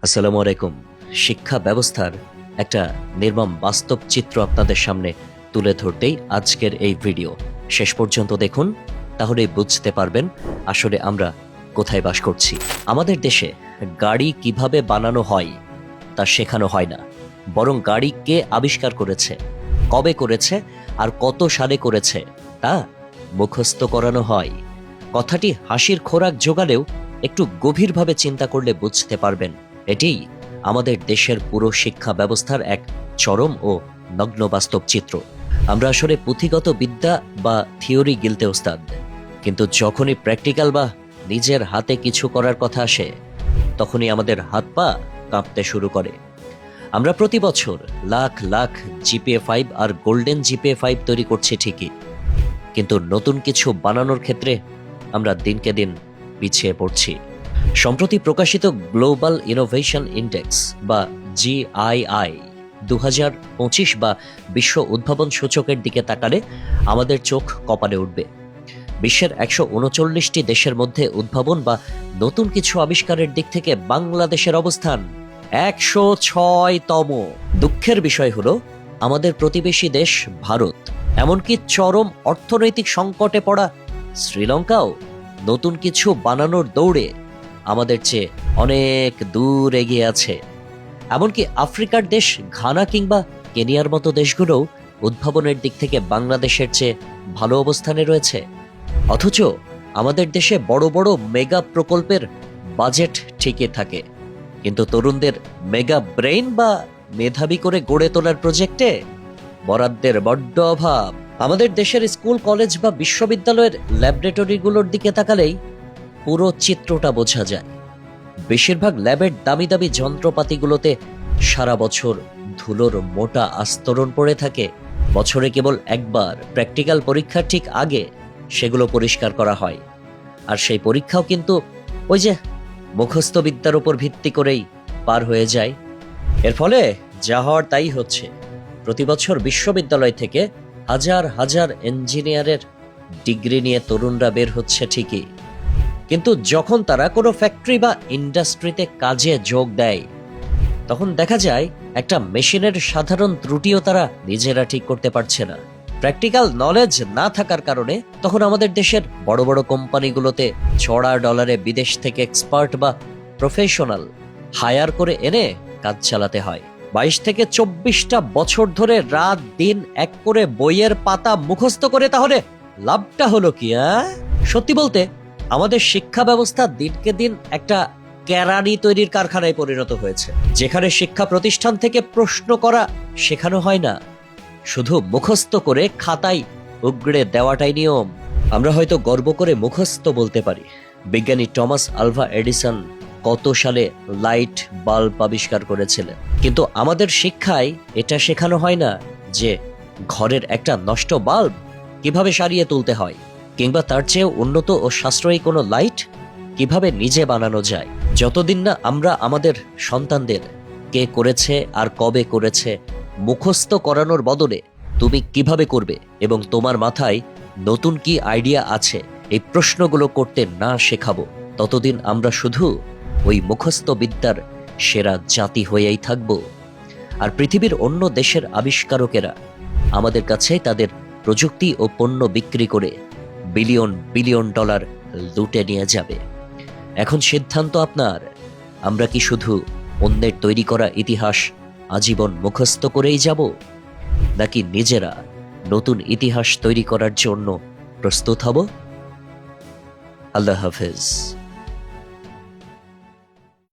আসসালামু আলাইকুম। শিক্ষা ব্যবস্থার একটা নির্মম বাস্তব চিত্র আপনাদের সামনে তুলে ধরতেই আজকের এই ভিডিও। শেষ পর্যন্ত দেখুন, তাহলেই বুঝতে পারবেন আসলে আমরা কোথায় বাস করছি। আমাদের দেশে গাড়ি কিভাবে বানানো হয় তা শেখানো হয় না, বরং গাড়ি কে আবিষ্কার করেছে, কবে করেছে আর কত সালে করেছে তা মুখস্থ করানো হয়। কথাটি হাসির খোরাক জোগালেও একটু গভীরভাবে চিন্তা করলে বুঝতে পারবেন এটিই আমাদের দেশের পুরো শিক্ষা ব্যবস্থার এক চরম ও নগ্ন বাস্তব চিত্র। আমরা আসলে পুঁথিগত বিদ্যা বা থিওরি গিলতে ওস্তাদ, কিন্তু যখনই প্র্যাকটিক্যাল বা নিজের হাতে কিছু করার কথা আসে তখনই আমাদের হাত পা কাঁপতে শুরু করে। আমরা প্রতি বছর লাখ লাখ জিপিএ-5 আর গোল্ডেন জিপিএ-5 তৈরি করছি ঠিকই, কিন্তু নতুন কিছু বানানোর ক্ষেত্রে আমরা দিনকে দিন পিছিয়ে পড়ছি। সম্প্রতি প্রকাশিত গ্লোবাল ইনোভেশন ইন্ডেক্স বা জিআইআই 2025 বা বিশ্ব উদ্ভাবন সূচকের দিকে তাকালে আমাদের চোখ কপালে উঠবে। বিশ্বের 139টি দেশের মধ্যে উদ্ভাবন বা নতুন কিছু আবিষ্কারের দিক থেকে বাংলাদেশের অবস্থান 106তম। দুঃখের বিষয় হলো আমাদের প্রতিবেশী দেশ ভারত, এমনকি চরম অর্থনৈতিক সংকটে পড়া শ্রীলঙ্কাও নতুন কিছু বানানোর দৌড়ে আমাদের চেয়ে অনেক দূর এগিয়ে আছে। এমনকি আফ্রিকার দেশ ঘানা কিংবা কেনিয়ার মতো দেশগুলোও উদ্ভাবনের দিক থেকে বাংলাদেশের চেয়ে ভালো অবস্থানে রয়েছে। অথচ আমাদের দেশে বড় বড় মেগা প্রকল্পের বাজেট ঠিকই থাকে, কিন্তু তরুণদের মেগা ব্রেইন বা মেধাবী করে গড়ে তোলার প্রজেক্টে বরাদ্দের বড্ড অভাব। আমাদের দেশের স্কুল, কলেজ বা বিশ্ববিদ্যালয়ের ল্যাবরেটরিগুলোর দিকে তাকালেই পুরো চিত্রটা বোঝা যায়। বেশিরভাগ ল্যাবের দামি দামি যন্ত্রপাতিগুলোতে সারা বছর ধুলোর মোটা আস্তরণ পড়ে থাকে। বছরে কেবল একবার প্র্যাকটিক্যাল পরীক্ষার ঠিক আগে সেগুলো পরিষ্কার করা হয়, আর সেই পরীক্ষাও কিন্তু ওই যে মুখস্থ বিদ্যার উপর ভিত্তি করেই পার হয়ে যায়। এর ফলে যা হওয়ার তাই হচ্ছে। প্রতি বছর বিশ্ববিদ্যালয় থেকে হাজার হাজার ইঞ্জিনিয়ারের ডিগ্রি নিয়ে তরুণরা বের হচ্ছে ঠিকই, কিন্তু যখন তারা কোনো ফ্যাক্টরি বা ইন্ডাস্ট্রিতে কাজে যোগ দেয় তখন দেখা যায় একটা মেশিনের সাধারণ ত্রুটিও তারা নিজেরা ঠিক করতে পারছে না। প্র্যাকটিক্যাল নলেজ না থাকার কারণে তখন আমাদের দেশের বড় বড় কোম্পানিগুলোতে চড়া ডলারে বিদেশ থেকে এক্সপার্ট বা প্রফেশনাল হায়ার করে এনে কাজ চালাতে হয়। 22 থেকে 24টা বছর ধরে রাত দিন এক করে বইয়ের পাতা মুখস্থ করে তাহলে লাভটা হলো কি? সত্যি বলতে আমাদের শিক্ষা ব্যবস্থা দিনকে দিন একটা কেরানি তৈরির কারখানায় পরিণত হয়েছে, যেখানে শিক্ষা প্রতিষ্ঠান থেকে প্রশ্ন করা শেখানো হয় না, শুধু মুখস্থ করে খাতায় উগড়ে দেওয়াটাই নিয়ম। আমরা হয়তো গর্ব করে মুখস্থ বলতে পারি বিজ্ঞানী টমাস আলভা এডিসন কত সালে লাইট বাল্ব আবিষ্কার করেছিলেন, কিন্তু আমাদের শিক্ষায় এটা শেখানো হয় না যে ঘরের একটা নষ্ট বাল্ব কিভাবে সারিয়ে তুলতে হয়, কিংবা তার চেয়ে উন্নত ও সাশ্রয়ী কোনো লাইট কিভাবে নিজে বানানো যায়। যতদিন না আমরা আমাদের সন্তানদের কে করেছে আর কবে করেছে মুখস্থ করানোর বদলে তুমি কিভাবে করবে এবং তোমার মাথায় নতুন কি আইডিয়া আছে এই প্রশ্নগুলো করতে না শেখাবো, ততদিন আমরা শুধু ওই মুখস্থ বিদ্যার সেরা জাতি হয়েই থাকব। আর পৃথিবীর অন্য দেশের আবিষ্কারকেরা আমাদের কাছে তাদের প্রযুক্তি ও পণ্য বিক্রি করে বিলিয়ন বিলিয়ন ডলার লুটে নিয়ে যাবে। এখন সিদ্ধান্ত আপনার, আমরা কি শুধু অন্যের তৈরি করা ইতিহাস আজীবন মুখস্থ করেই যাব, নাকি নিজেরা নতুন ইতিহাস তৈরি করার জন্য প্রস্তুত হব? আল্লাহ হাফেজ।